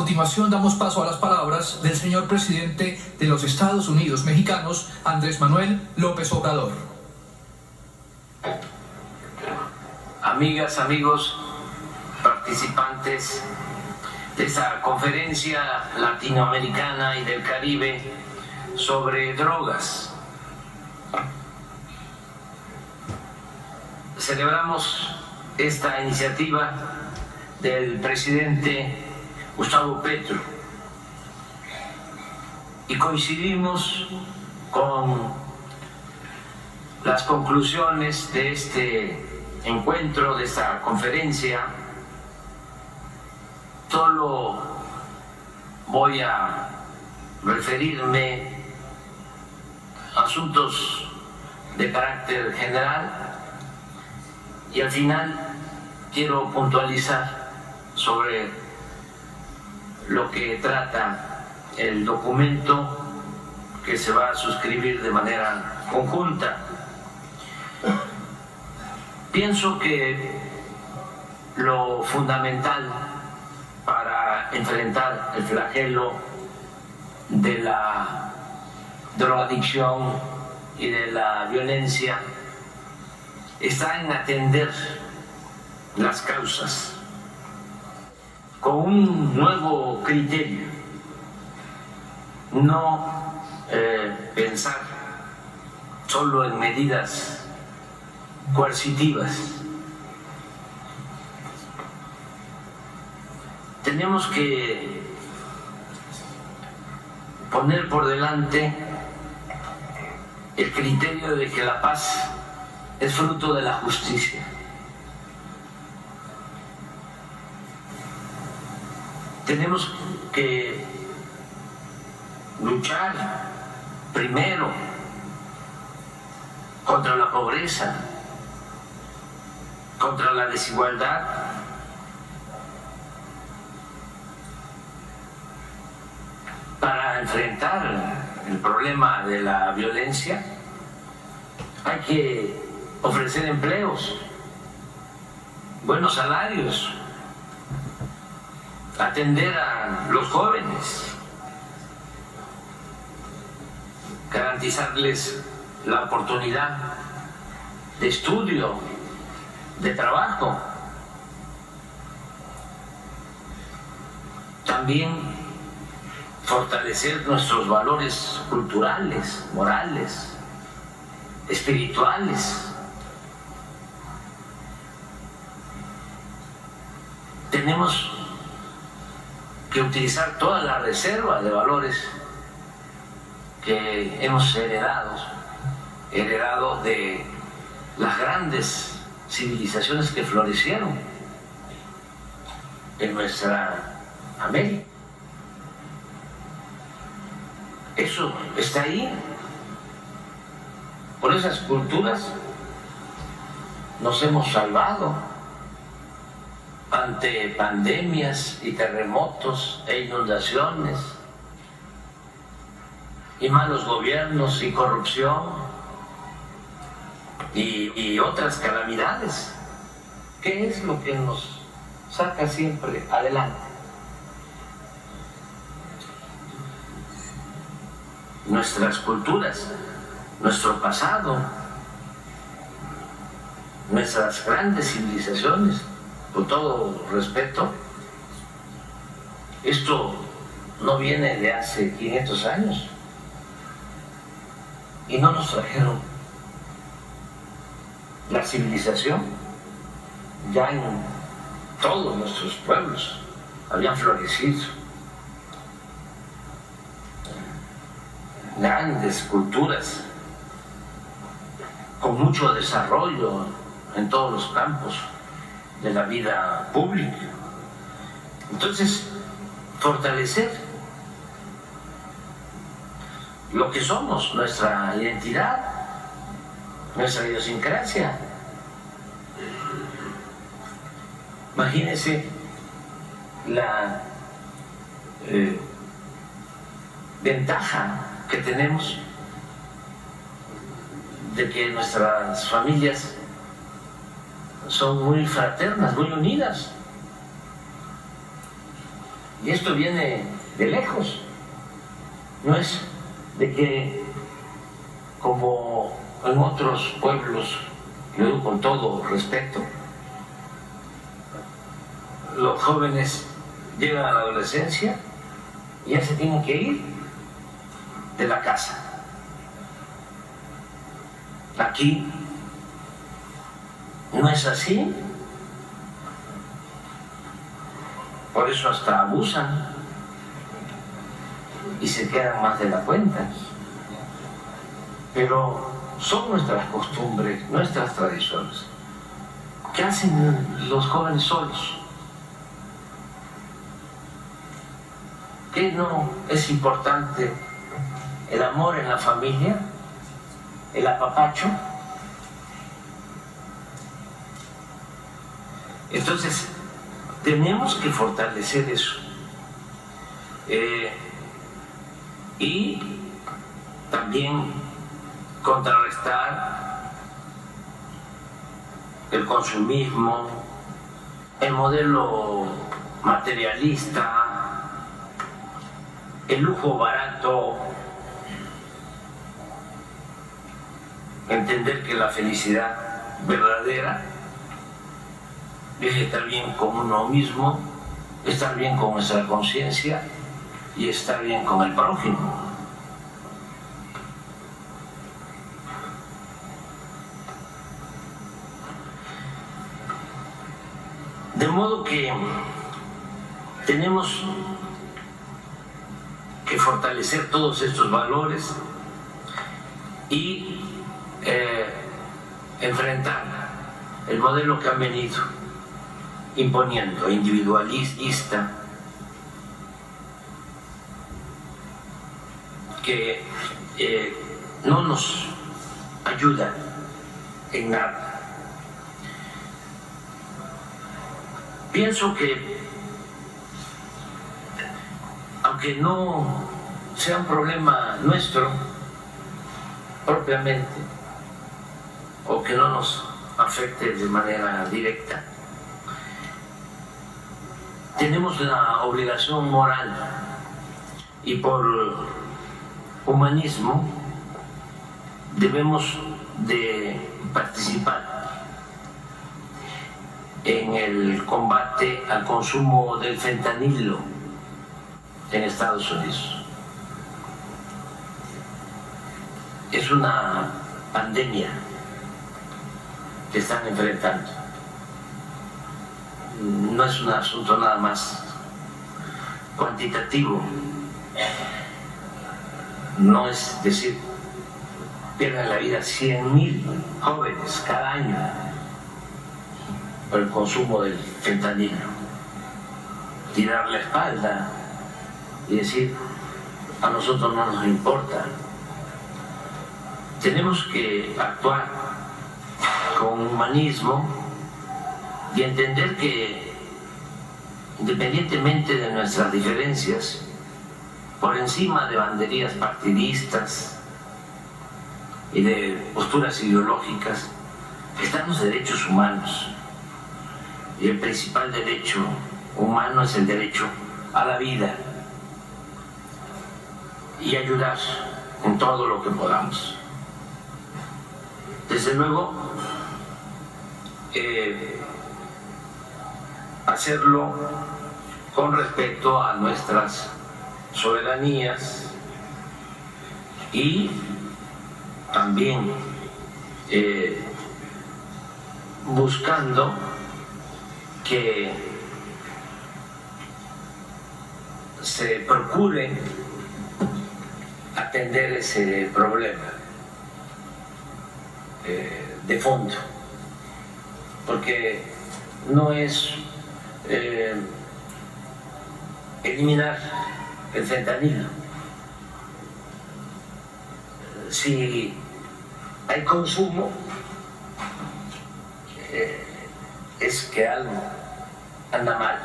continuación damos paso a las palabras del señor presidente de los Estados Unidos mexicanos, Andrés Manuel López Obrador. Amigas, amigos, participantes de esta conferencia latinoamericana y del Caribe sobre drogas. Celebramos esta iniciativa del presidente Gustavo Petro y coincidimos con las conclusiones de este encuentro, de esta conferencia. Solo voy a referirme a asuntos de carácter general y al final quiero puntualizar sobre lo que trata el documento que se va a suscribir de manera conjunta. Pienso que lo fundamental para enfrentar el flagelo de la drogadicción y de la violencia está en atender las causas con un nuevo criterio, no pensar solo en medidas coercitivas. Tenemos que poner por delante el criterio de que la paz es fruto de la justicia. Tenemos que luchar primero contra la pobreza, contra la desigualdad, para enfrentar el problema de la violencia. Hay que ofrecer empleos, buenos salarios, atender a los jóvenes, garantizarles la oportunidad de estudio, de trabajo. También fortalecer nuestros valores culturales, morales, espirituales. Tenemos que utilizar toda la reserva de valores que hemos heredado de las grandes civilizaciones que florecieron en nuestra América. Eso está ahí. Por esas culturas nos hemos salvado ante pandemias y terremotos e inundaciones y malos gobiernos y corrupción y otras calamidades. ¿Qué es lo que nos saca siempre adelante? Nuestras culturas, nuestro pasado, nuestras grandes civilizaciones. Con todo respeto, esto no viene de hace 500 años y no nos trajeron la civilización. Ya en todos nuestros pueblos habían florecido grandes culturas con mucho desarrollo en todos los campos de la vida pública. Entonces, fortalecer lo que somos, nuestra identidad, nuestra idiosincrasia. Imagínense la ventaja que tenemos de que nuestras familias son muy fraternas, muy unidas. Y esto viene de lejos. No es de que, como en otros pueblos, lo digo con todo respeto, los jóvenes llegan a la adolescencia y ya se tienen que ir de la casa. Aquí no es así. Por eso hasta abusan y se quedan más de la cuenta. Pero son nuestras costumbres, nuestras tradiciones. ¿Qué hacen los jóvenes solos? ¿Qué no es importante? El amor en la familia, el apapacho. Entonces, tenemos que fortalecer eso. Y también contrarrestar el consumismo, el modelo materialista, el lujo barato, entender que la felicidad verdadera es estar bien con uno mismo, estar bien con nuestra conciencia y estar bien con el prójimo. De modo que tenemos que fortalecer todos estos valores y enfrentar el modelo que han venido imponiendo, individualista, que no nos ayuda en nada. Pienso que, aunque no sea un problema nuestro propiamente, o que no nos afecte de manera directa, tenemos la obligación moral y por humanismo debemos de participar en el combate al consumo del fentanilo en Estados Unidos. Es una pandemia que están enfrentando. No es un asunto nada más cuantitativo. No es decir, pierden la vida 100,000 jóvenes cada año por el consumo del fentanilo. Tirar la espalda y decir, a nosotros no nos importa. Tenemos que actuar con humanismo y entender que, independientemente de nuestras diferencias, por encima de banderías partidistas y de posturas ideológicas, están los derechos humanos. Y el principal derecho humano es el derecho a la vida y ayudar en todo lo que podamos. Desde luego, hacerlo con respeto a nuestras soberanías y también buscando que se procure atender ese problema de fondo, porque no es eliminar el fentanilo. Si hay consumo, es que algo anda mal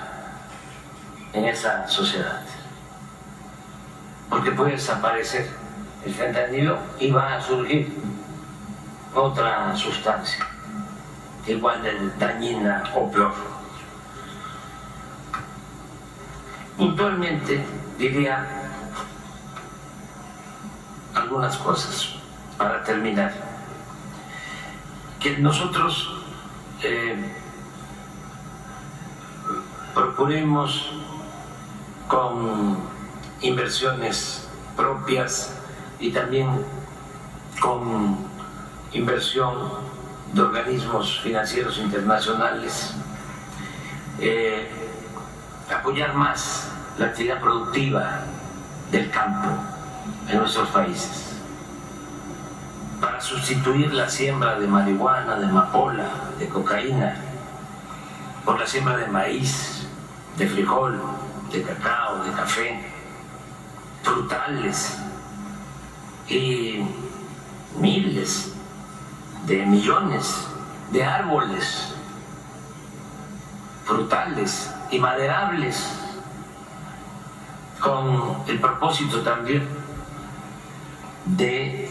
en esa sociedad, porque puede desaparecer el fentanilo y va a surgir otra sustancia igual de dañina o peor. Puntualmente diría algunas cosas para terminar. Que nosotros procuremos con inversiones propias y también con inversión de organismos financieros internacionales, apoyar más la actividad productiva del campo en nuestros países, para sustituir la siembra de marihuana, de amapola, de cocaína, por la siembra de maíz, de frijol, de cacao, de café, frutales y miles de millones de árboles frutales y maderables, con el propósito también de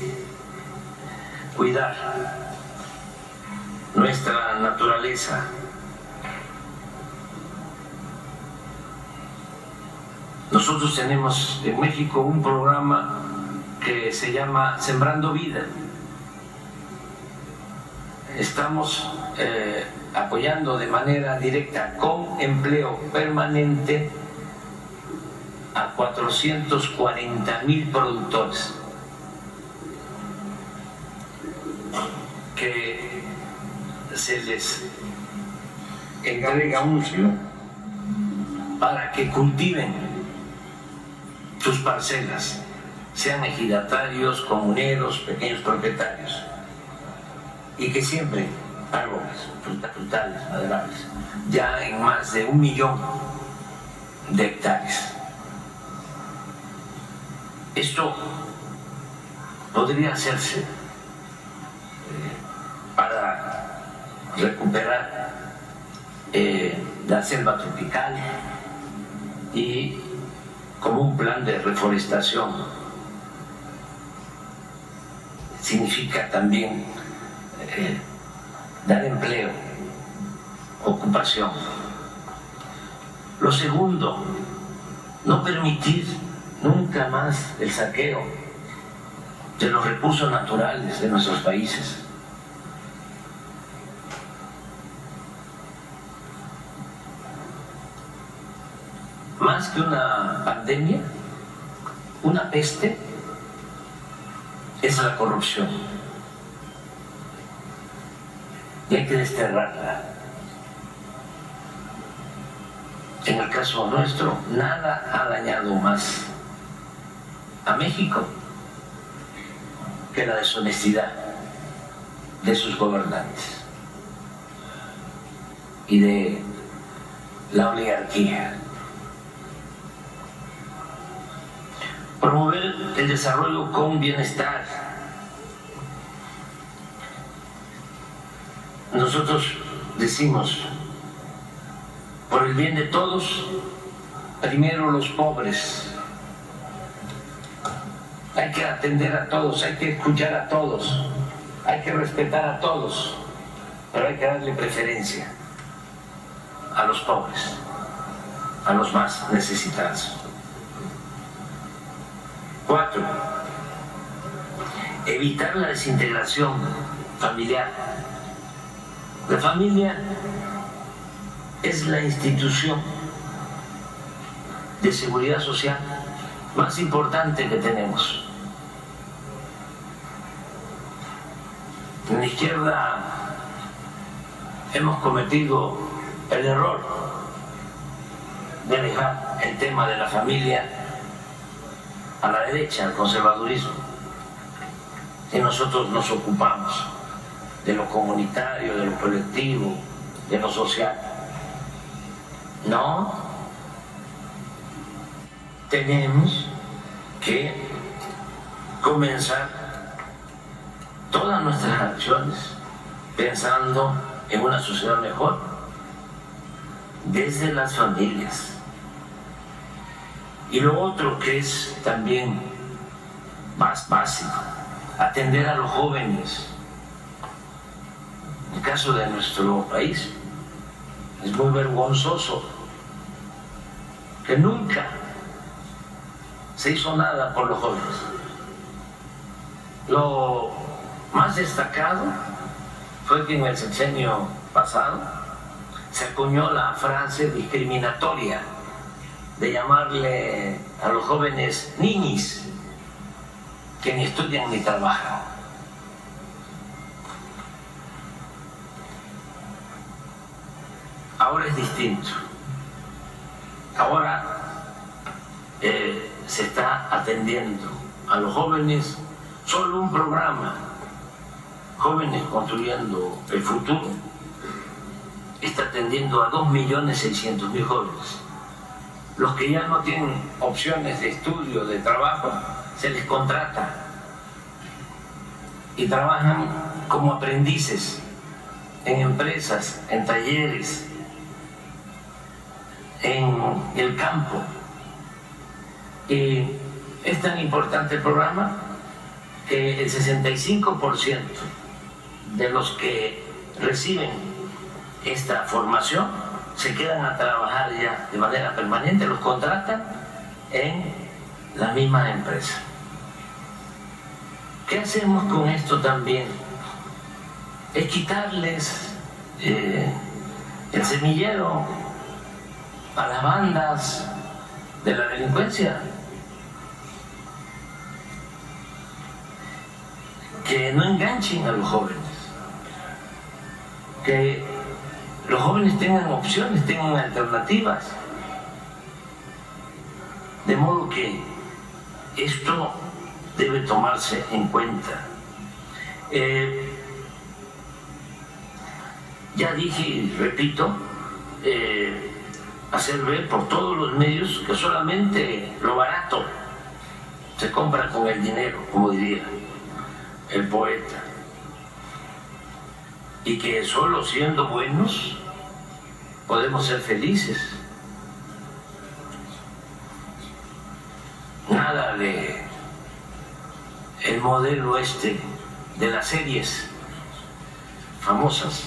cuidar nuestra naturaleza. Nosotros tenemos en México un programa que se llama Sembrando Vida. Estamos apoyando de manera directa con empleo permanente a 440,000 productores que se les entrega un uso para que cultiven sus parcelas, sean ejidatarios, comuneros, pequeños propietarios, y que siembren árboles frutales, maderables, ya en más de 1 millón de hectáreas. Esto podría hacerse para recuperar la selva tropical y como un plan de reforestación. Significa también dar empleo, ocupación. Lo segundo, no permitir nunca más el saqueo de los recursos naturales de nuestros países. Más que una pandemia, una peste es la corrupción. Y hay que desterrarla. En el caso nuestro, nada ha dañado más a México que la deshonestidad de sus gobernantes y de la oligarquía. Promover el desarrollo con bienestar. Nosotros decimos, por el bien de todos, primero los pobres. Hay que atender a todos, hay que escuchar a todos, hay que respetar a todos, pero hay que darle preferencia a los pobres, a los más necesitados. 4. Evitar la desintegración familiar. La familia es la institución de seguridad social más importante que tenemos. En la izquierda hemos cometido el error de dejar el tema de la familia a la derecha, al conservadurismo, y nosotros nos ocupamos de lo comunitario, de lo colectivo, de lo social. No, tenemos que comenzar todas nuestras acciones pensando en una sociedad mejor desde las familias. Y lo otro que es también más básico, atender a los jóvenes. En el caso de nuestro país, es muy vergonzoso que nunca se hizo nada por los jóvenes. Lo más destacado fue que en el sexenio pasado se acuñó la frase discriminatoria de llamarle a los jóvenes niñis que ni estudian ni trabajan. Ahora es distinto. Ahora se está atendiendo a los jóvenes solo un programa, Jóvenes Construyendo el Futuro, está atendiendo a 2.600.000 jóvenes. Los que ya no tienen opciones de estudio, de trabajo, se les contrata y trabajan como aprendices en empresas, en talleres, en el campo. Y es tan importante el programa que el 65% de los que reciben esta formación se quedan a trabajar ya de manera permanente, los contratan en la misma empresa. ¿Qué hacemos con esto también? Es quitarles el semillero a las bandas de la delincuencia, que no enganchen a los jóvenes, que los jóvenes tengan opciones, tengan alternativas, de modo que esto debe tomarse en cuenta. Ya dije y repito, hacer ver por todos los medios que solamente lo barato se compra con el dinero, como diría el poeta, y que solo siendo buenos podemos ser felices. Nada de el modelo este de las series famosas,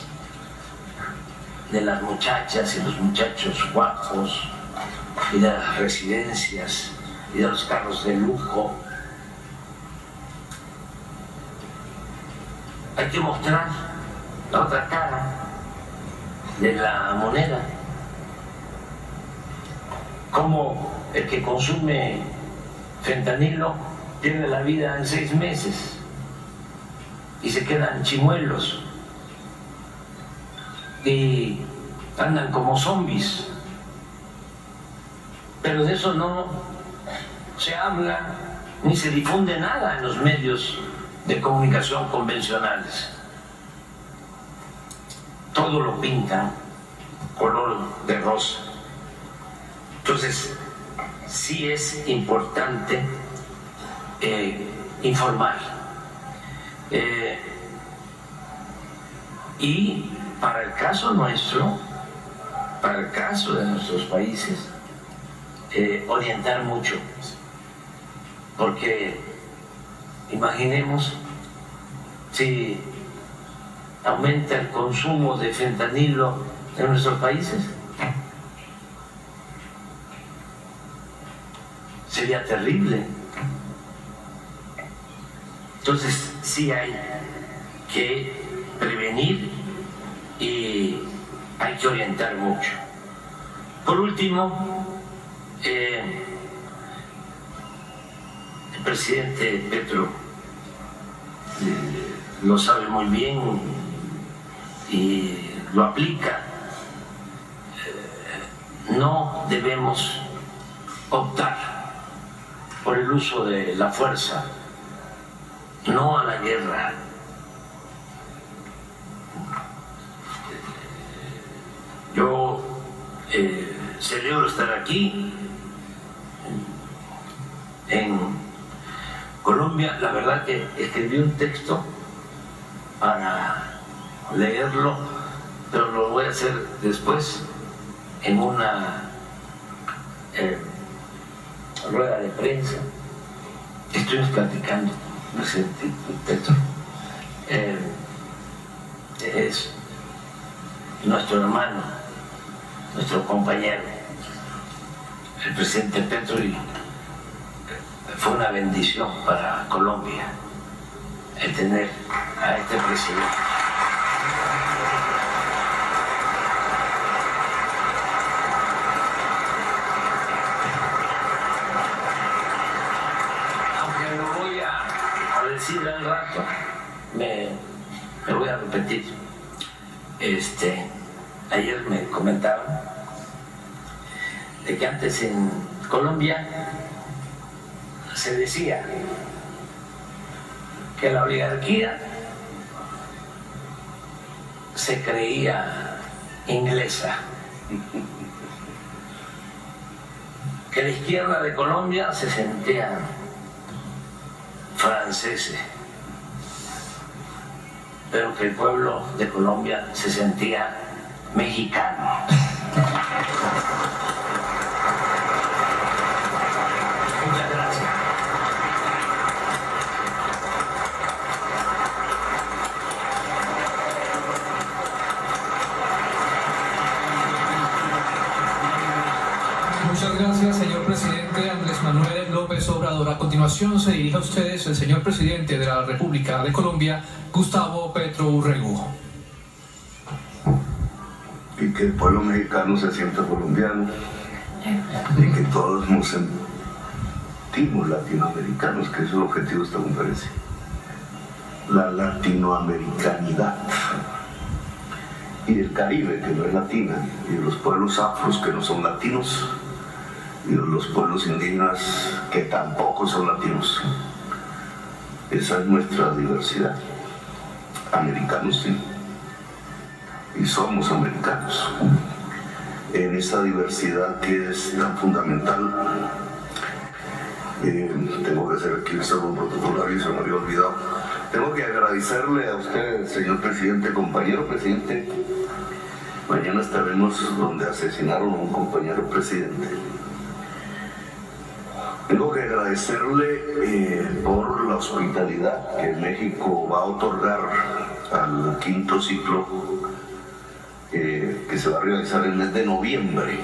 de las muchachas y los muchachos guapos, y de las residencias y de los carros de lujo. Hay que mostrar la otra cara de la moneda, como el que consume fentanilo pierde la vida en 6 meses y se quedan chimuelos y andan como zombies, pero de eso no se habla ni se difunde nada en los medios de comunicación convencionales. Todo lo pintan color de rosa. Entonces, sí es importante informar. Y para el caso nuestro, para el caso de nuestros países, orientar mucho. Porque imaginemos si aumenta el consumo de fentanilo en nuestros países, sería terrible. Entonces sí hay que prevenir y hay que orientar mucho. Por último, el presidente Petro lo sabe muy bien y lo aplica. No debemos optar por el uso de la fuerza, no a la guerra. Yo celebro estar aquí en Colombia. La verdad que escribí un texto para leerlo, pero lo voy a hacer después en una rueda de prensa. Estuvimos platicando, presidente Petro. Es nuestro hermano, nuestro compañero. el presidente Petro y fue una bendición para Colombia el tener a este presidente. Aunque lo voy a decir al rato, me voy a repetir. Ayer me comentaban de que antes en Colombia se decía que la oligarquía se creía inglesa, que la izquierda de Colombia se sentía franceses, pero que el pueblo de Colombia se sentía mexicano. Muchas gracias. Muchas gracias, señor presidente Andrés Manuel López Obrador. A continuación se dirige a ustedes el señor presidente de la República de Colombia, Gustavo Petro Urrego. Y que el pueblo mexicano se sienta colombiano y que todos nos sentimos latinoamericanos, que es el objetivo de esta conferencia. La latinoamericanidad y del Caribe, que no es latina, y de los pueblos afros, que no son latinos, y de los pueblos indígenas, que tampoco son latinos. Esa es nuestra diversidad. Americanos, sí. Y somos americanos. En esa diversidad que es tan fundamental, tengo que hacer aquí un saludo protocolario y se me había olvidado. Tengo que agradecerle a usted, señor presidente, compañero presidente. Mañana estaremos donde asesinaron a un compañero presidente. Tengo que agradecerle por la hospitalidad que México va a otorgar al quinto ciclo que se va a realizar en el mes de noviembre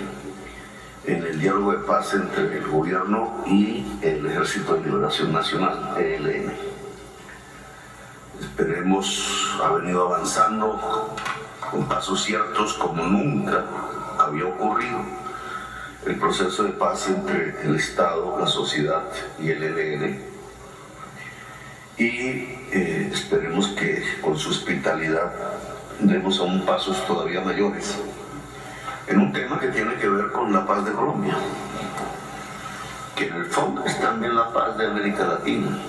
en el diálogo de paz entre el gobierno y el Ejército de Liberación Nacional, ELN. Esperemos, ha venido avanzando con pasos ciertos como nunca había ocurrido el proceso de paz entre el Estado, la sociedad y el ELN. Y esperemos que con su hospitalidad demos aún pasos todavía mayores en un tema que tiene que ver con la paz de Colombia, que en el fondo es también la paz de América Latina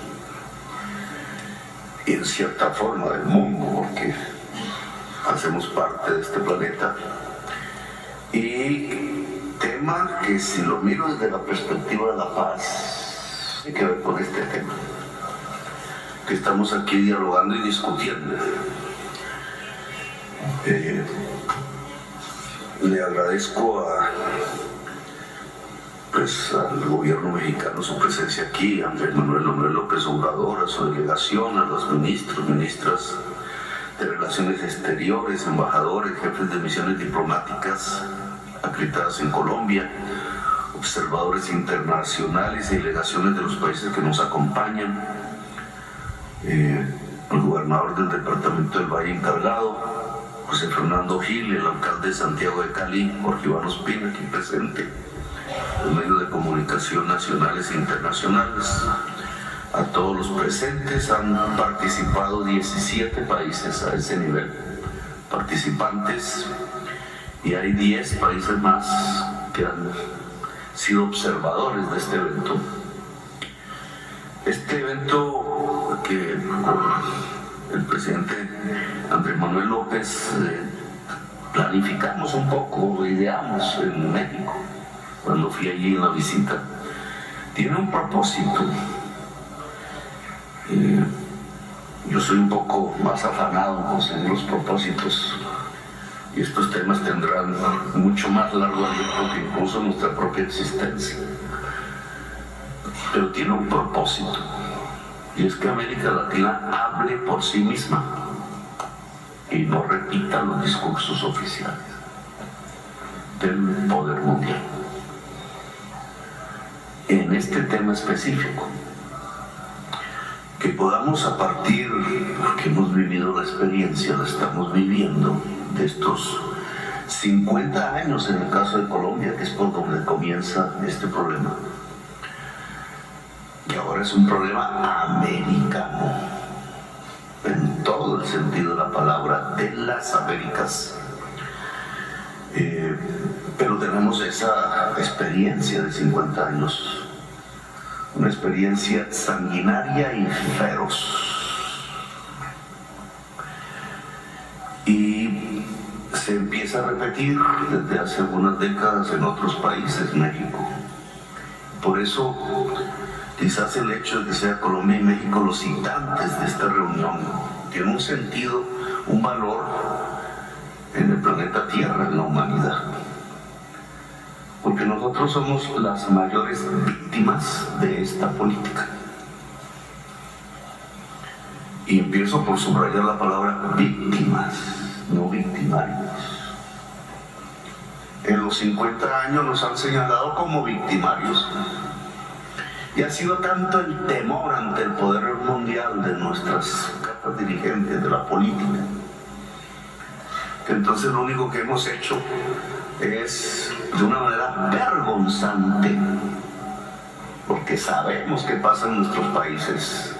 y en cierta forma del mundo, porque hacemos parte de este planeta. Y tema que, si lo miro desde la perspectiva de la paz, tiene que ver con este tema que estamos aquí dialogando y discutiendo. Le agradezco al gobierno mexicano su presencia aquí, a Andrés Manuel López Obrador, a su delegación, a los ministros, ministras de Relaciones Exteriores, embajadores, jefes de misiones diplomáticas acreditadas en Colombia, observadores internacionales y delegaciones de los países que nos acompañan, el gobernador del departamento del Valle Incablado, José Fernando Gil, el alcalde de Santiago de Cali, Jorge Iván Ospina, aquí presente, los medios de comunicación nacionales e internacionales. A todos los presentes, han participado 17 países a ese nivel participantes, y hay 10 países más que han sido observadores de este evento. Este evento que el presidente Andrés Manuel López planificamos un poco, ideamos en México, cuando fui allí en la visita, tiene un propósito. Yo soy un poco más afanado en conseguir los propósitos, y estos temas tendrán mucho más largo aliento que incluso nuestra propia existencia. Pero tiene un propósito, y es que América Latina hable por sí misma y no repita los discursos oficiales del poder mundial. en este tema específico. Que podamos, a partir, porque hemos vivido la experiencia, la estamos viviendo, de estos 50 años en el caso de Colombia, que es por donde comienza este problema. Y ahora es un problema americano, en todo el sentido de la palabra, de las Américas. Pero tenemos esa experiencia de 50 años, una experiencia sanguinaria y feroz. Y se empieza a repetir desde hace algunas décadas en otros países, México. Por eso, quizás el hecho de que sea Colombia y México los citantes de esta reunión tiene un sentido, un valor en el planeta Tierra, en la humanidad. Porque nosotros somos las mayores víctimas de esta política. Y empiezo por subrayar la palabra víctimas, no victimarios. En los 50 años nos han señalado como victimarios. Y ha sido tanto el temor ante el poder mundial de nuestras capas dirigentes de la política, que entonces lo único que hemos hecho es, de una manera vergonzante, porque sabemos qué pasa en nuestros países.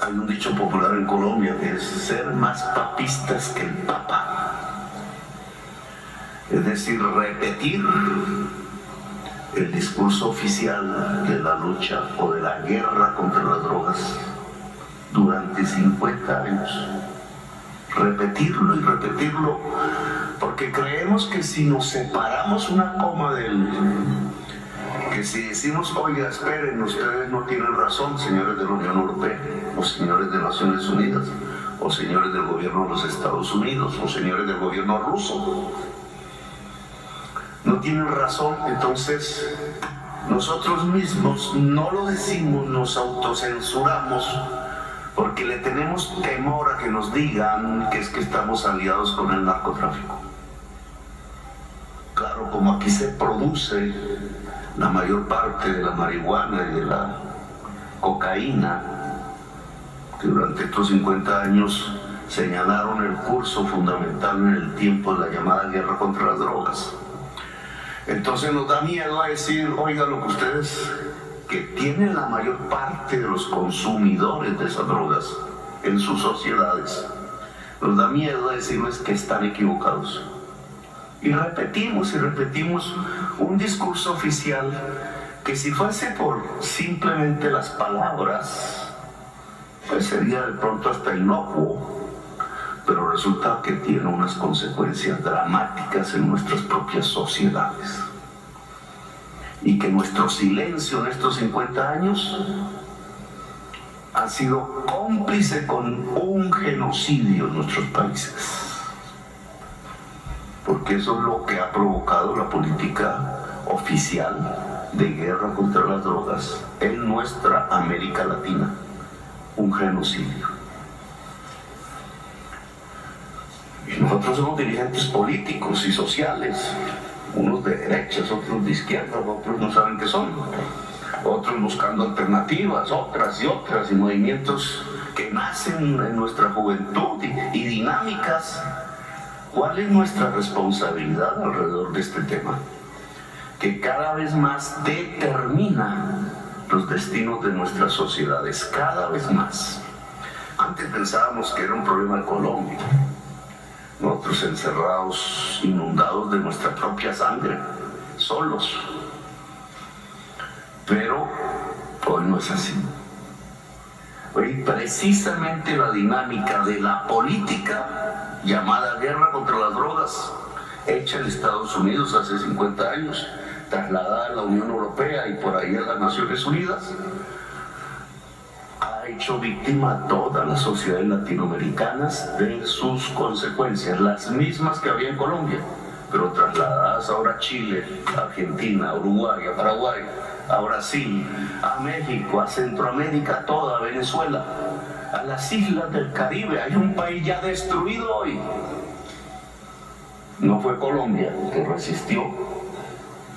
Hay un dicho popular en Colombia que es ser más papistas que el Papa. Es decir, repetir el discurso oficial de la lucha o de la guerra contra las drogas durante 50 años. Repetirlo y repetirlo, porque creemos que si nos separamos una coma de él, que si decimos, oiga, esperen, ustedes no tienen razón, señores de la Unión Europea, o señores de Naciones Unidas, o señores del gobierno de los Estados Unidos, o señores del gobierno ruso, no tienen razón, entonces nosotros mismos no lo decimos, nos autocensuramos, porque le tenemos temor a que nos digan que es que estamos aliados con el narcotráfico. Claro, como aquí se produce la mayor parte de la marihuana y de la cocaína, que durante estos 50 años señalaron el curso fundamental en el tiempo de la llamada guerra contra las drogas. Entonces nos da miedo a decir, oiga, lo que ustedes, que tienen la mayor parte de los consumidores de esas drogas en sus sociedades, nos da miedo a decirles que están equivocados. Y repetimos un discurso oficial que, si fuese por simplemente las palabras, pues sería de pronto hasta inocuo, pero resulta que tiene unas consecuencias dramáticas en nuestras propias sociedades. Y que nuestro silencio en estos 50 años ha sido cómplice con un genocidio en nuestros países. Porque eso es lo que ha provocado la política oficial de guerra contra las drogas en nuestra América Latina, un genocidio. Y nosotros somos dirigentes políticos y sociales, unos de derechas, otros de izquierda, otros no saben qué son, otros buscando alternativas, otras, y movimientos que nacen en nuestra juventud y dinámicas. ¿Cuál es nuestra responsabilidad alrededor de este tema? Que cada vez más determina los destinos de nuestras sociedades, cada vez más. Antes pensábamos que era un problema de Colombia, nosotros encerrados, inundados de nuestra propia sangre, solos. Pero hoy no es así. Hoy precisamente la dinámica de la política llamada guerra contra las drogas, hecha en Estados Unidos hace 50 años, trasladada a la Unión Europea y por ahí a las Naciones Unidas, ha hecho víctima a todas las sociedades latinoamericanas de sus consecuencias, las mismas que había en Colombia, pero trasladadas ahora a Chile, a Argentina, a Uruguay, a Paraguay, a Brasil, a México, a Centroamérica, a toda Venezuela, a las islas del Caribe. Hay un país ya destruido hoy. No fue Colombia que resistió,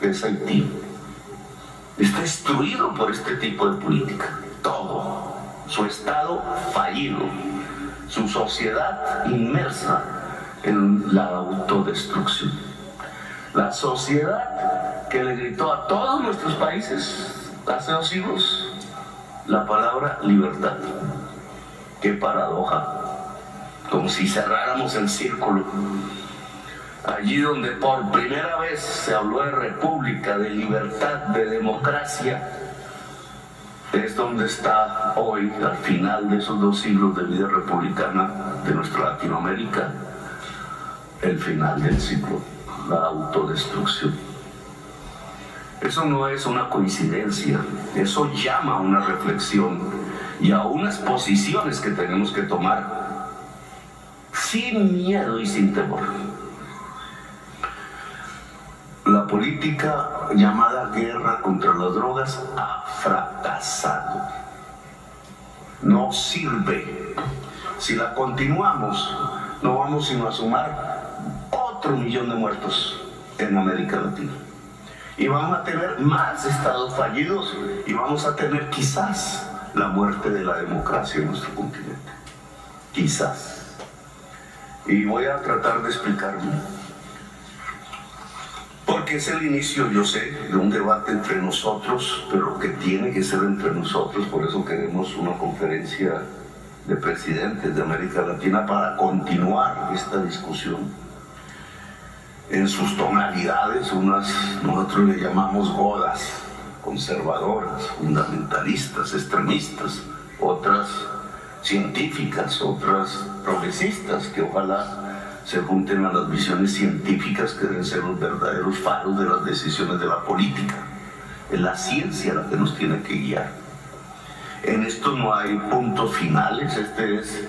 es Haití. está destruido por este tipo de política. Todo. Su Estado fallido, su sociedad inmersa en la autodestrucción. La sociedad que le gritó a todos nuestros países hace 2 siglos la palabra libertad. Qué paradoja, como si cerráramos el círculo. Allí donde por primera vez se habló de república, de libertad, de democracia, es donde está hoy, al final de esos 2 siglos de vida republicana de nuestra Latinoamérica, el final del ciclo, la autodestrucción. Eso no es una coincidencia, eso llama a una reflexión y a unas posiciones que tenemos que tomar sin miedo y sin temor. La política llamada guerra contra las drogas ha fracasado. No sirve. Si la continuamos, no vamos sino a sumar otro 1.000.000 de muertos en América Latina. Y vamos a tener más estados fallidos y vamos a tener quizás la muerte de la democracia en nuestro continente. Quizás. Y voy a tratar de explicarme. Porque es el inicio, yo sé, de un debate entre nosotros, pero que tiene que ser entre nosotros. Por eso queremos una conferencia de presidentes de América Latina para continuar esta discusión en sus tonalidades. Unas nosotros le llamamos godas, conservadoras, fundamentalistas, extremistas, otras científicas, otras progresistas, que ojalá se junten a las visiones científicas que deben ser los verdaderos faros de las decisiones de la política. Es la ciencia la que nos tiene que guiar. En esto no hay puntos finales, este es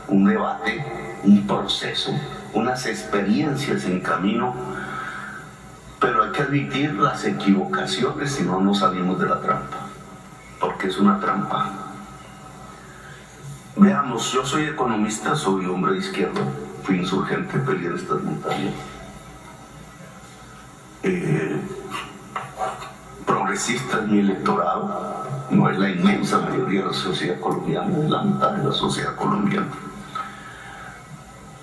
un debate, un proceso, unas experiencias en camino, pero hay que admitir las equivocaciones, si no, no salimos de la trampa, porque es una trampa. Veamos, yo soy economista, soy hombre de izquierda, fui insurgente, peleé en estas montañas. Progresista es mi electorado, no es la inmensa mayoría de la sociedad colombiana, es la mitad de la sociedad colombiana.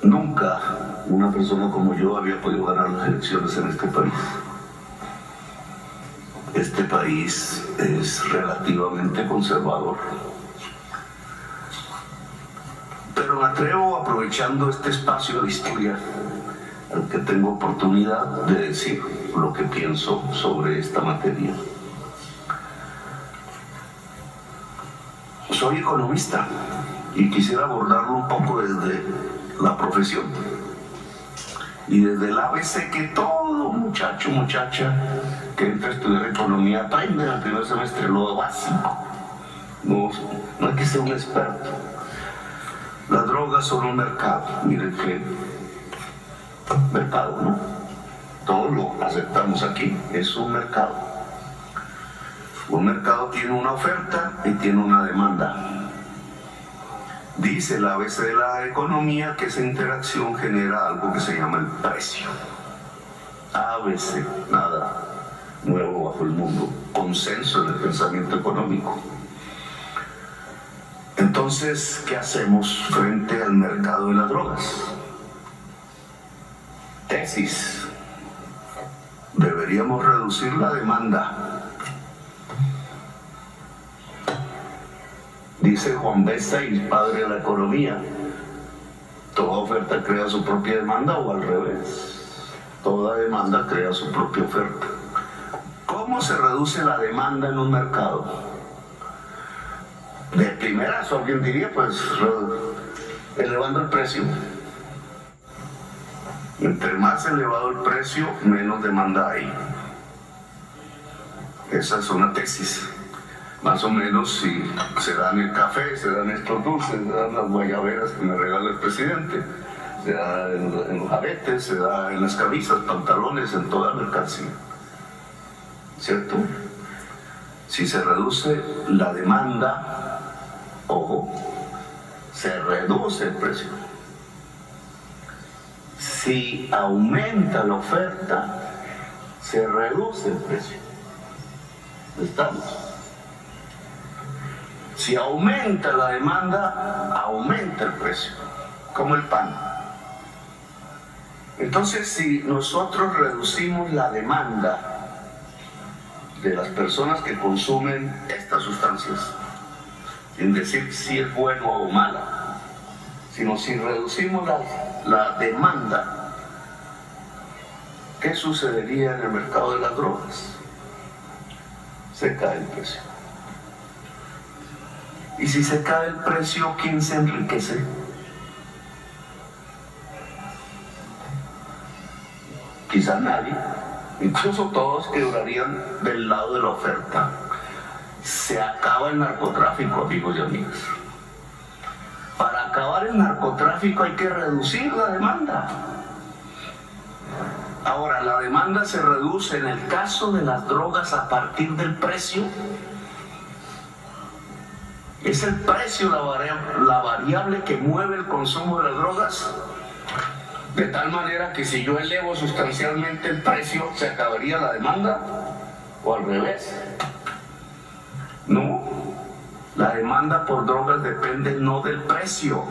Nunca una persona como yo había podido ganar las elecciones en este país. Este país es relativamente conservador. Pero me atrevo, aprovechando este espacio de historia, al que tengo oportunidad de decir lo que pienso sobre esta materia. Soy economista y quisiera abordarlo un poco desde la profesión y desde el ABC que todo muchacho, muchacha que entra a estudiar economía aprende en el primer semestre, lo básico. No hay que ser un experto. Las drogas son un mercado, miren qué mercado, ¿no? Todo lo aceptamos aquí, es un mercado. Un mercado tiene una oferta y tiene una demanda. Dice el ABC de la economía que esa interacción genera algo que se llama el precio. ABC, nada nuevo bajo el mundo, consenso en el pensamiento económico. Entonces, ¿qué hacemos frente al mercado de las drogas? Tesis. Deberíamos reducir la demanda. Dice Juan B. Sayles, padre de la economía, toda oferta crea su propia demanda o al revés. Toda demanda crea su propia oferta. ¿Cómo se reduce la demanda en un mercado? De primerazo alguien diría, pues, elevando el precio. Entre más elevado el precio, menos demanda hay. Esa es una tesis. Más o menos, si se dan el café, se dan estos dulces, se dan las guayaberas que me regala el presidente, se da en los aretes, se da en las camisas, pantalones, en toda mercancía. ¿Cierto? Si se reduce la demanda, ojo, se reduce el precio. Si aumenta la oferta, se reduce el precio. Estamos. Si aumenta la demanda, aumenta el precio, como el pan. Entonces, si nosotros reducimos la demanda de las personas que consumen estas sustancias, sin decir si es bueno o mala, sino si reducimos la demanda, ¿qué sucedería en el mercado de las drogas? Se cae el precio. Y si se cae el precio, ¿quién se enriquece? Quizás nadie, incluso todos quedarían del lado de la oferta. Se acaba el narcotráfico, amigos y amigas. Para acabar el narcotráfico hay que reducir la demanda. Ahora, la demanda se reduce en el caso de las drogas a partir del precio. ¿Es el precio la variable que mueve el consumo de las drogas? De tal manera que si yo elevo sustancialmente el precio, ¿se acabaría la demanda? ¿O al revés? No. La demanda por drogas depende no del precio.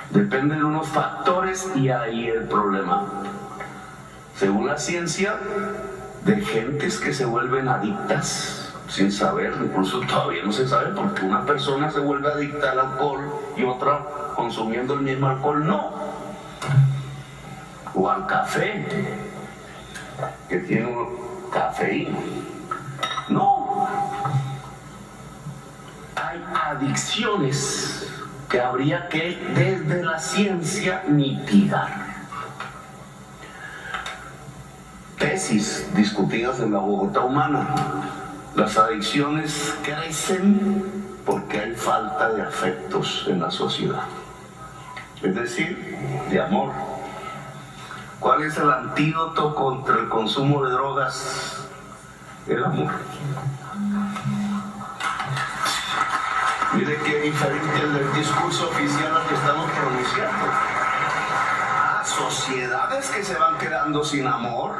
Depende de unos factores y ahí el problema. Según la ciencia, de gentes que se vuelven adictas sin saber, incluso todavía no se sabe por qué una persona se vuelve adicta al alcohol y otra consumiendo el mismo alcohol no. O al café, que tiene cafeína. No. Hay adicciones que habría que desde la ciencia mitigar. Tesis discutidas en la Bogotá humana. Las adicciones crecen porque hay falta de afectos en la sociedad. Es decir, de amor. ¿Cuál es el antídoto contra el consumo de drogas? El amor. Mire qué diferente es el discurso oficial al que estamos pronunciando. Sociedades que se van quedando sin amor,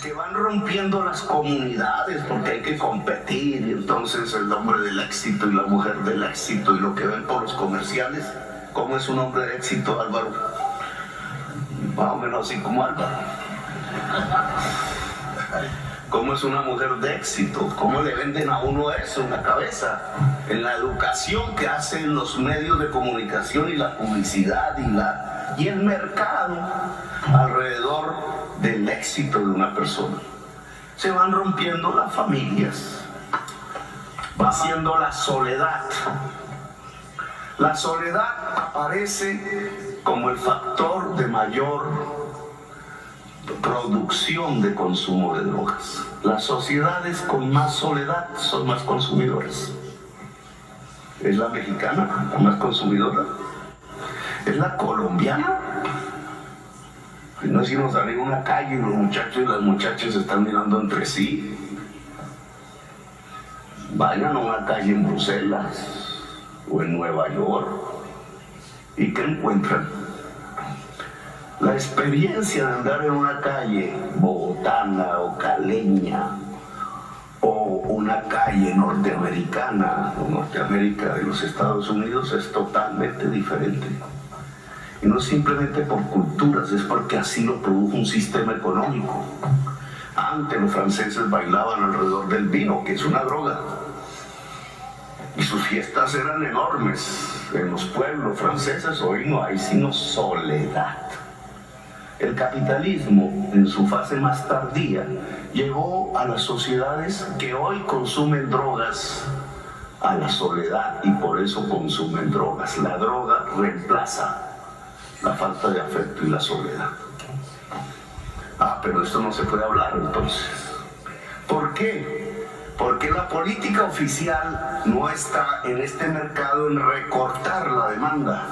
que van rompiendo las comunidades porque hay que competir, y entonces el hombre del éxito y la mujer del éxito, y lo que ven por los comerciales. ¿Cómo es un hombre de éxito, Álvaro? Más o menos así como Álvaro. ¿Cómo es una mujer de éxito? ¿Cómo le venden a uno eso en la cabeza? En la educación que hacen los medios de comunicación y la publicidad y el mercado alrededor del éxito de una persona. Se van rompiendo las familias, va siendo la soledad. La soledad aparece como el factor de mayor producción de consumo de drogas. Las sociedades con más soledad son más consumidores. ¿Es la mexicana la más consumidora? ¿Es la colombiana? No es si nos sale una calle y los muchachos y las muchachas se están mirando entre sí. Vayan a una calle en Bruselas o en Nueva York, ¿y qué encuentran? La experiencia de andar en una calle bogotana o caleña o una calle norteamericana o Norteamérica de los Estados Unidos es totalmente diferente. Y no simplemente por culturas, es porque así lo produjo un sistema económico. Antes los franceses bailaban alrededor del vino, que es una droga. Y sus fiestas eran enormes en los pueblos franceses. Hoy no hay sino soledad. El capitalismo, en su fase más tardía, llegó a las sociedades que hoy consumen drogas, a la soledad, y por eso consumen drogas. La droga reemplaza la falta de afecto y la soledad. Pero esto no se puede hablar entonces. ¿Por qué? Porque la política oficial no está en este mercado en recortar la demanda.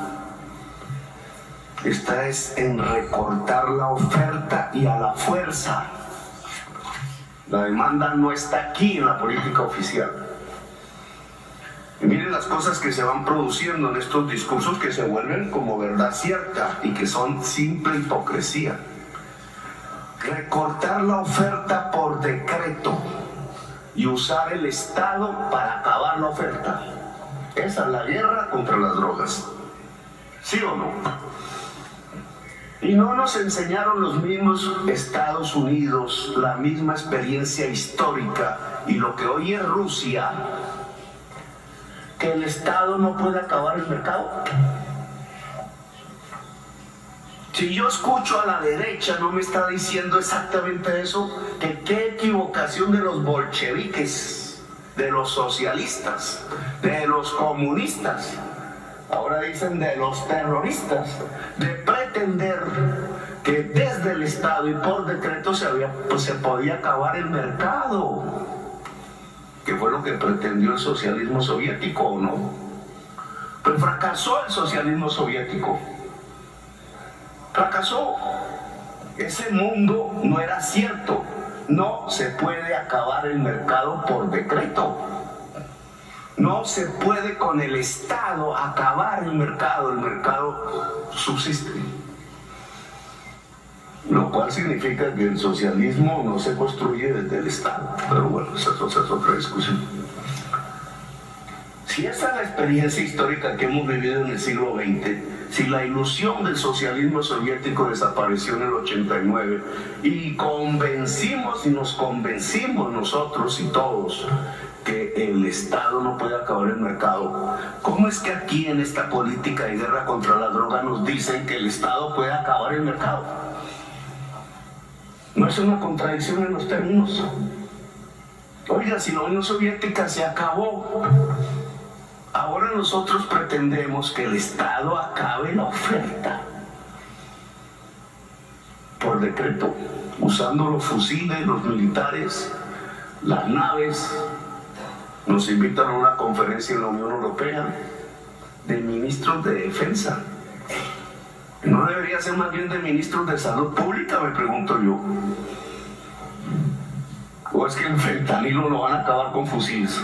Esta es en recortar la oferta y a la fuerza. La demanda no está aquí en la política oficial. Y miren las cosas que se van produciendo en estos discursos que se vuelven como verdad cierta y que son simple hipocresía. Recortar la oferta por decreto. y usar el Estado para acabar la oferta. Esa es la guerra contra las drogas. ¿Sí o no? Y no nos enseñaron los mismos Estados Unidos, la misma experiencia histórica y lo que hoy es Rusia, que el Estado no puede acabar el mercado. Si yo escucho a la derecha, no me está diciendo exactamente eso, que qué equivocación de los bolcheviques, de los socialistas, de los comunistas, ahora dicen de los terroristas, de pretender que desde el Estado y por decreto se podía acabar el mercado, que fue lo que pretendió el socialismo soviético, ¿o no? Pero fracasó el socialismo soviético. Fracasó. Ese mundo no era cierto. No se puede acabar el mercado por decreto. No se puede con el Estado acabar el mercado subsiste. Lo cual significa que el socialismo no se construye desde el Estado. Pero bueno, esa es otra discusión. Si esa es la experiencia histórica que hemos vivido en el siglo XX, si la ilusión del socialismo soviético desapareció en el 89 y nos convencimos nosotros y todos que el Estado no puede acabar el mercado, ¿cómo es que aquí en esta política de guerra contra la droga nos dicen que el Estado puede acabar el mercado? ¿No es una contradicción en los términos? Oiga, si la Unión Soviética se acabó, ahora nosotros pretendemos que el Estado acabe la oferta por decreto, usando los fusiles, los militares, las naves. Nos invitan a una conferencia en la Unión Europea de ministros de defensa. ¿No debería ser más bien de ministros de salud pública, me pregunto yo? ¿O es que el fentanilo lo van a acabar con fusiles?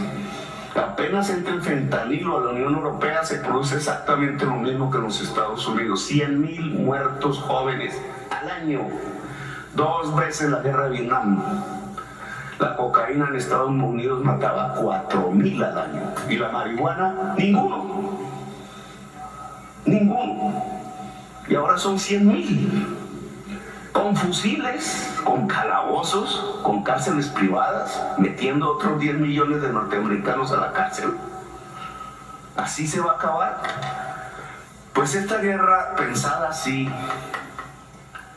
Apenas entre el fentanilo a la Unión Europea se produce exactamente lo mismo que en los Estados Unidos. 100,000 muertos jóvenes al año. 2 veces la guerra de Vietnam. La cocaína en Estados Unidos mataba 4,000 al año. Y la marihuana, ninguno. Y ahora son 100,000. Con fusiles, con calabozos, con cárceles privadas, metiendo otros 10 millones de norteamericanos a la cárcel. ¿Así se va a acabar? Pues esta guerra, pensada así,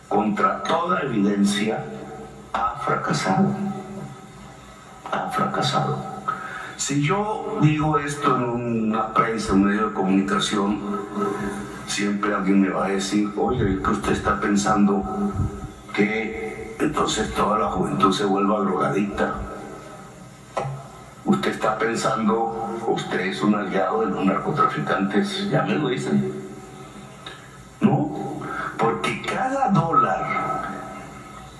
contra toda evidencia, ha fracasado. Ha fracasado. Si yo digo esto en una prensa, un medio de comunicación, siempre alguien me va a decir, oye, que usted está pensando que entonces toda la juventud se vuelva drogadicta. Usted está pensando, usted es un aliado de los narcotraficantes, ya me lo dicen. No, porque cada dólar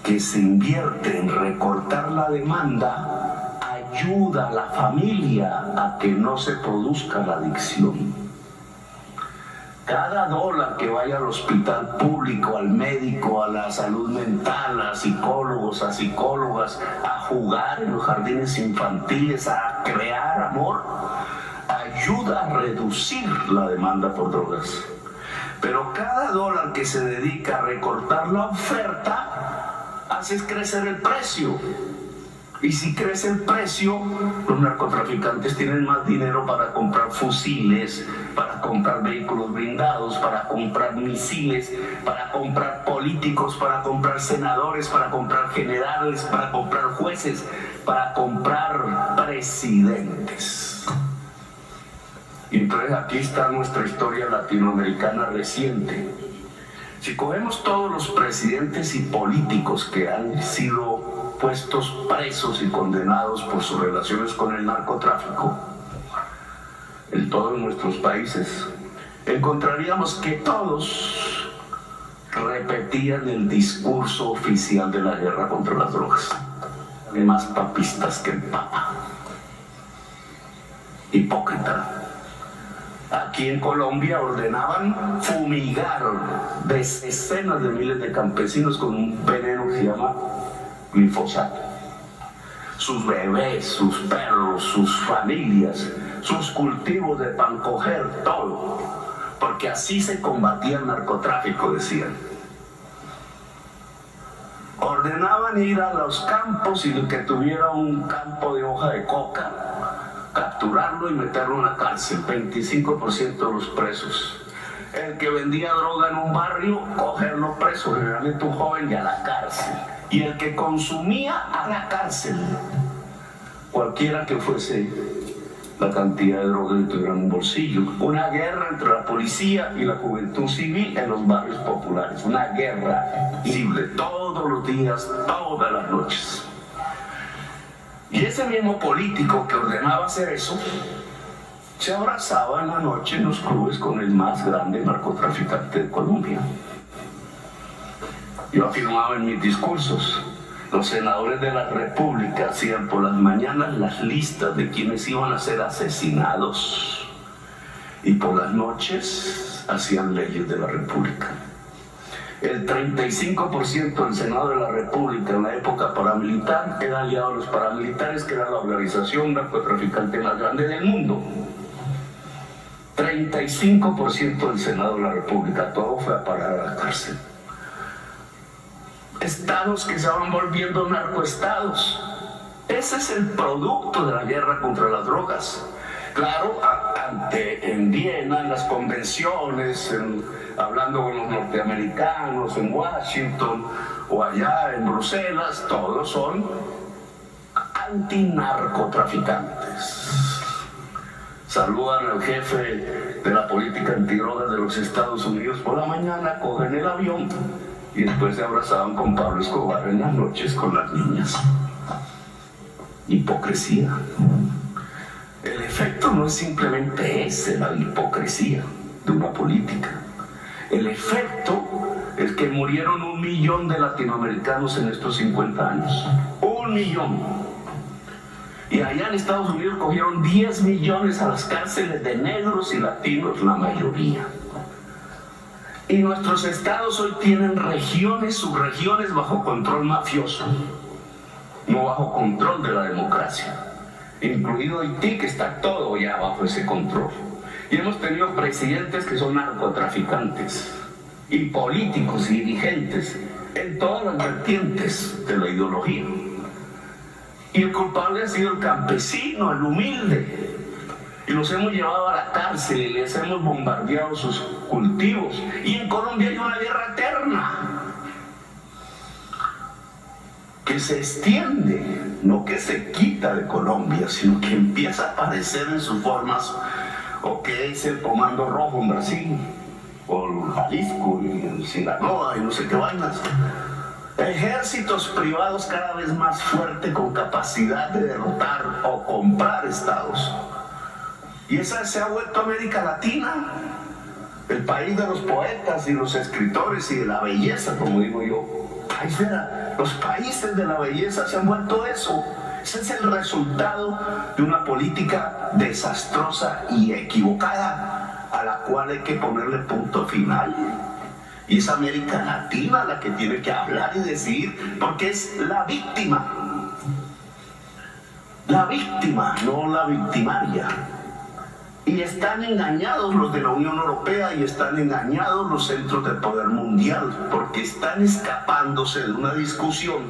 que se invierte en recortar la demanda ayuda a la familia a que no se produzca la adicción. Cada dólar que vaya al hospital público, al médico, a la salud mental, a psicólogos, a psicólogas, a jugar en los jardines infantiles, a crear amor, ayuda a reducir la demanda por drogas. Pero cada dólar que se dedica a recortar la oferta hace crecer el precio. Y si crece el precio, los narcotraficantes tienen más dinero para comprar fusiles, para comprar vehículos blindados, para comprar misiles, para comprar políticos, para comprar senadores, para comprar generales, para comprar jueces, para comprar presidentes. Y entonces aquí está nuestra historia latinoamericana reciente. Si cogemos todos los presidentes y políticos que han sido puestos presos y condenados por sus relaciones con el narcotráfico en todos nuestros países, encontraríamos que todos repetían el discurso oficial de la guerra contra las drogas. Más papistas que el Papa. Hipócrita. Aquí en Colombia ordenaban fumigar decenas de miles de campesinos con un veneno que se llama glifosato. sus bebés, sus perros, sus familias, sus cultivos de pan coger, todo. Porque así se combatía el narcotráfico, decían. Ordenaban ir a los campos y el que tuviera un campo de hoja de coca, capturarlo y meterlo en la cárcel, 25% de los presos. El que vendía droga en un barrio, cogerlo preso, generalmente un joven, y a la cárcel. Y el que consumía, a la cárcel. Cualquiera que fuese la cantidad de droga que tuviera en un bolsillo. Una guerra entre la policía y la juventud civil en los barrios populares. Una guerra libre, todos los días, todas las noches. Y ese mismo político que ordenaba hacer eso, se abrazaba en la noche en los clubes con el más grande narcotraficante de Colombia. Yo afirmaba en mis discursos, los senadores de la República hacían por las mañanas las listas de quienes iban a ser asesinados y por las noches hacían leyes de la República. El 35% del Senado de la República en la época paramilitar era aliado a los paramilitares, que era la organización narcotraficante más grande del mundo. 35% del Senado de la República, todo fue a parar a la cárcel. Estados que se van volviendo narcoestados. Ese es el producto de la guerra contra las drogas. Claro, en Viena, en las convenciones, hablando con los norteamericanos, en Washington o allá en Bruselas, todos son antinarcotraficantes. Saludan al jefe de la política antidrogas de los Estados Unidos por la mañana, cogen el avión y después se abrazaban con Pablo Escobar en las noches con las niñas. Hipocresía. El efecto no es simplemente ese, la hipocresía de una política. El efecto es que murieron 1 millón de latinoamericanos en estos 50 años. 1 millón. Y allá en Estados Unidos cogieron 10 millones a las cárceles de negros y latinos, la mayoría. Y nuestros estados hoy tienen regiones, subregiones bajo control mafioso, no bajo control de la democracia. Incluido Haití, que está todo ya bajo ese control. Y hemos tenido presidentes que son narcotraficantes, y políticos y dirigentes en todas las vertientes de la ideología. Y el culpable ha sido el campesino, el humilde. Y los hemos llevado a la cárcel y les hemos bombardeado sus cultivos. Y en Colombia hay una guerra eterna que se extiende, no que se quita de Colombia, sino que empieza a aparecer en sus formas, o que es el Comando Rojo en Brasil, o en Jalisco, y en Sinaloa, y no sé qué vainas. Ejércitos privados cada vez más fuertes, con capacidad de derrotar o comprar estados. Y esa se ha vuelto América Latina, el país de los poetas y los escritores y de la belleza, como digo yo. Ahí fuera, los países de la belleza se han vuelto eso. Ese es el resultado de una política desastrosa y equivocada, a la cual hay que ponerle punto final. Y es América Latina la que tiene que hablar y decidir, porque es la víctima. La víctima, no la victimaria. Y están engañados los de la Unión Europea y están engañados los centros de poder mundial, porque están escapándose de una discusión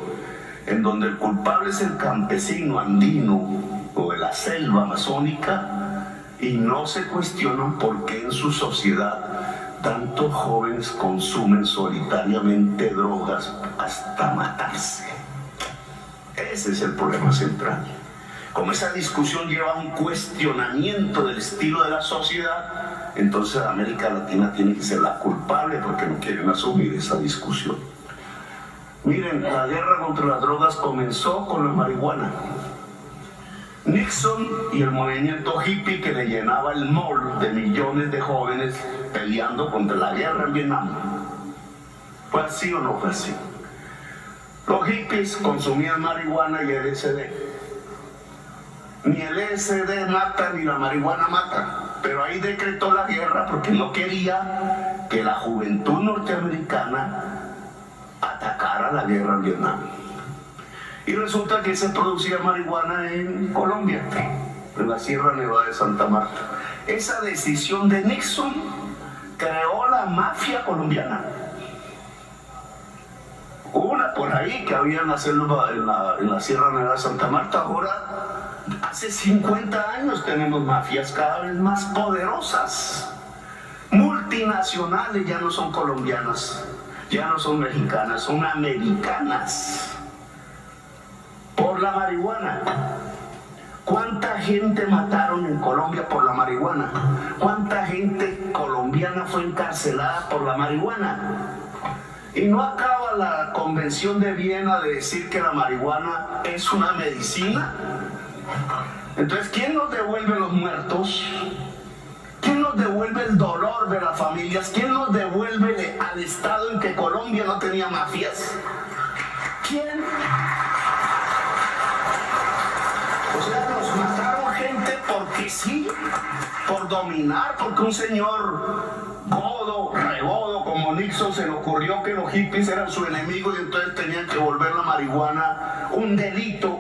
en donde el culpable es el campesino andino o de la selva amazónica, y no se cuestionan por qué en su sociedad tantos jóvenes consumen solitariamente drogas hasta matarse. Ese es el problema central. Como esa discusión lleva a un cuestionamiento del estilo de la sociedad, entonces América Latina tiene que ser la culpable porque no quieren asumir esa discusión. Miren, la guerra contra las drogas comenzó con la marihuana. Nixon y el movimiento hippie que le llenaba el mall de millones de jóvenes peleando contra la guerra en Vietnam. ¿Fue así o no fue así? Los hippies consumían marihuana y LSD. Ni el LSD mata ni la marihuana mata, pero ahí decretó la guerra porque no quería que la juventud norteamericana atacara la guerra en Vietnam. Y resulta que se producía marihuana en Colombia, en la Sierra Nevada de Santa Marta. Esa decisión de Nixon creó la mafia colombiana. Hubo una por ahí que había en la selva, en la Sierra Nevada de Santa Marta. Ahora, hace 50 años tenemos mafias cada vez más poderosas, multinacionales, ya no son colombianas, ya no son mexicanas, son americanas. Por la marihuana. ¿Cuánta gente mataron en Colombia por la marihuana? ¿Cuánta gente colombiana fue encarcelada por la marihuana? Y no acaba la Convención de Viena de decir que la marihuana es una medicina. Entonces, ¿quién nos devuelve los muertos? ¿Quién nos devuelve el dolor de las familias? ¿Quién nos devuelve al estado en que Colombia no tenía mafias? ¿Quién? O sea, nos mataron gente porque sí, por dominar, porque un señor godo, regodo como Nixon se le ocurrió que los hippies eran su enemigo y entonces tenían que volver la marihuana un delito.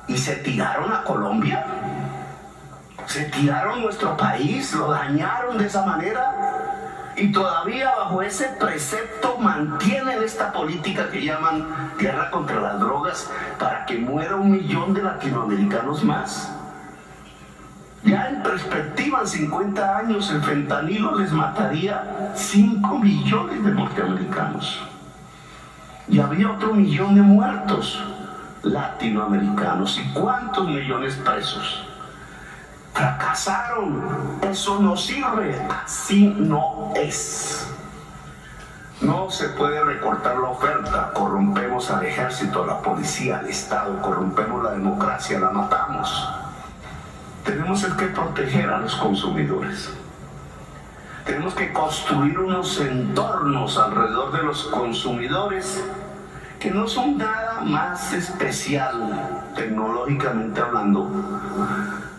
Y se tiraron a Colombia, se tiraron nuestro país, lo dañaron de esa manera y todavía bajo ese precepto mantienen esta política que llaman guerra contra las drogas para que muera 1 millón de latinoamericanos más. Ya en perspectiva, en 50 años, el fentanilo les mataría 5 millones de norteamericanos. Y había otro 1 millón de muertos latinoamericanos. ¿Y cuántos millones presos? Fracasaron. Eso no sirve. Así no es. No se puede recortar la oferta. Corrompemos al ejército, a la policía, al Estado. Corrompemos la democracia, la matamos. Tenemos que proteger a los consumidores. Tenemos que construir unos entornos alrededor de los consumidores que no son nada más especial, tecnológicamente hablando,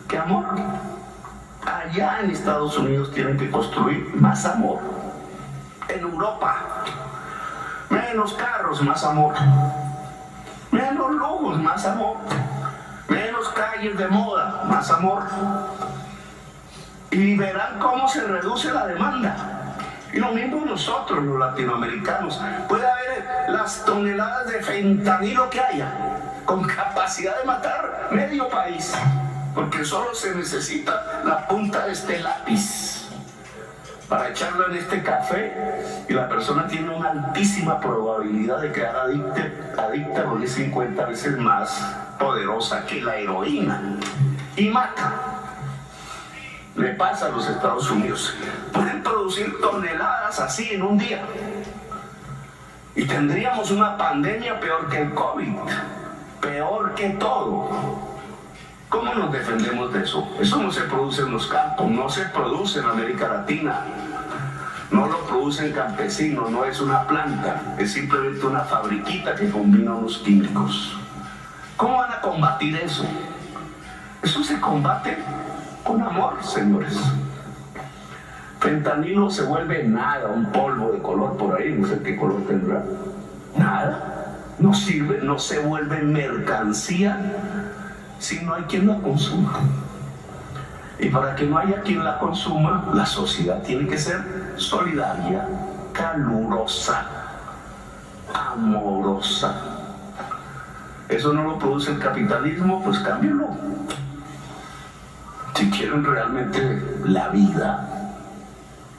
que amor. Allá en Estados Unidos tienen que construir más amor. En Europa, menos carros, más amor. Menos lujos, más amor. Menos calles de moda, más amor. Y verán cómo se reduce la demanda. Y lo mismo nosotros, los latinoamericanos. Puede haber las toneladas de fentanilo que haya, con capacidad de matar medio país, porque solo se necesita la punta de este lápiz para echarlo en este café y la persona tiene una altísima probabilidad de quedar adicta, porque es 50 veces más poderosa que la heroína y mata. Le pasa a los Estados Unidos. Pueden producir toneladas así en un día y tendríamos una pandemia peor que el COVID, peor que todo. ¿Cómo nos defendemos de eso? Eso no se produce en los campos, no se produce en América Latina, no lo producen campesinos, no es una planta, es simplemente una fabriquita que combina unos químicos. ¿Cómo van a combatir eso? Eso se combate con amor, señores. Fentanilo se vuelve nada, un polvo de color por ahí, no sé qué color tendrá. Nada, no sirve, no se vuelve mercancía si no hay quien la consuma. Y para que no haya quien la consuma, la sociedad tiene que ser solidaria, calurosa, amorosa. Eso no lo produce el capitalismo, pues cámbienlo. Si quieren realmente la vida,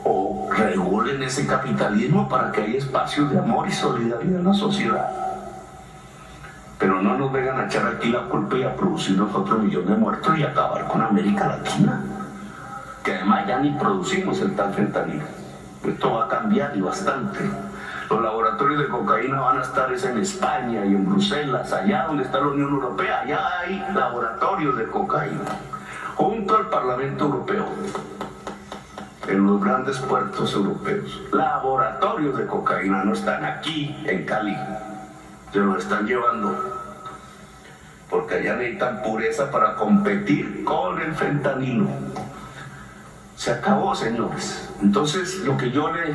o regulen ese capitalismo para que haya espacios de amor y solidaridad en la sociedad. Pero no nos vengan a echar aquí la culpa y a producirnos otro 1 millón de muertos y acabar con América Latina, que además ya ni producimos el tal fentanilo. Esto va a cambiar y bastante. Los laboratorios de cocaína van a estar en España y en Bruselas, allá donde está la Unión Europea, allá hay laboratorios de cocaína, junto al Parlamento Europeo, en los grandes puertos europeos. Laboratorios de cocaína no están aquí en Cali, se lo están llevando, porque allá necesitan pureza para competir con el fentanilo. Se acabó, señores. Entonces, lo que yo le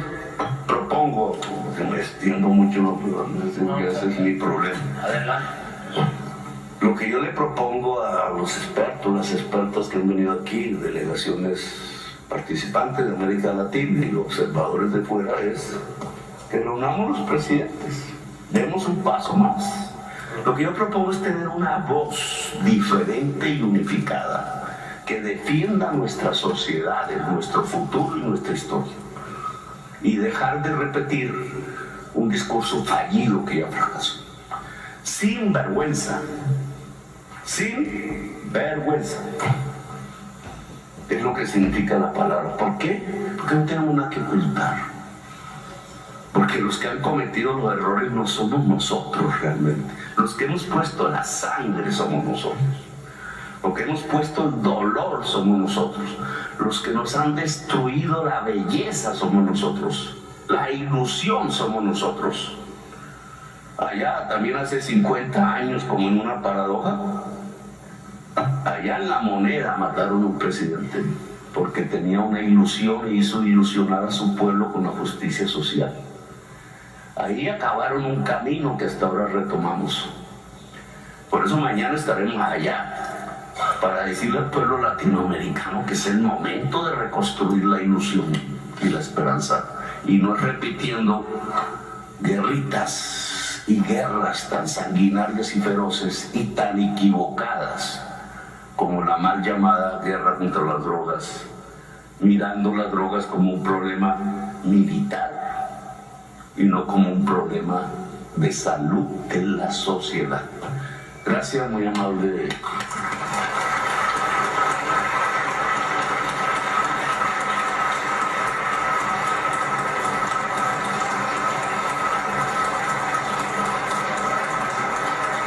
propongo, que me extiendo mucho, no, pero ese es mi problema. Adelante. Lo que yo le propongo a los expertos, las expertas que han venido aquí, delegaciones participantes de América Latina y observadores de fuera, es que reunamos los presidentes, demos un paso más. Lo que yo propongo es tener una voz diferente y unificada que defienda nuestras sociedades, nuestro futuro y nuestra historia, y dejar de repetir un discurso fallido que ya fracasó. Sin vergüenza. Sin vergüenza. Es lo que significa la palabra. ¿Por qué? Porque no tenemos nada que ocultar. Porque los que han cometido los errores no somos nosotros realmente. Los que hemos puesto la sangre somos nosotros. Los que hemos puesto el dolor somos nosotros. Los que nos han destruido la belleza somos nosotros. La ilusión somos nosotros. Allá también hace 50 años, como en una paradoja, allá en La Moneda mataron a un presidente porque tenía una ilusión e hizo ilusionar a su pueblo con la justicia social. Ahí acabaron un camino que hasta ahora retomamos. Por eso mañana estaremos allá para decirle al pueblo latinoamericano que es el momento de reconstruir la ilusión y la esperanza, y no es repitiendo guerritas y guerras tan sanguinarias y feroces y tan equivocadas como la mal llamada guerra contra las drogas, mirando las drogas como un problema militar y no como un problema de salud de la sociedad. Gracias, muy amable.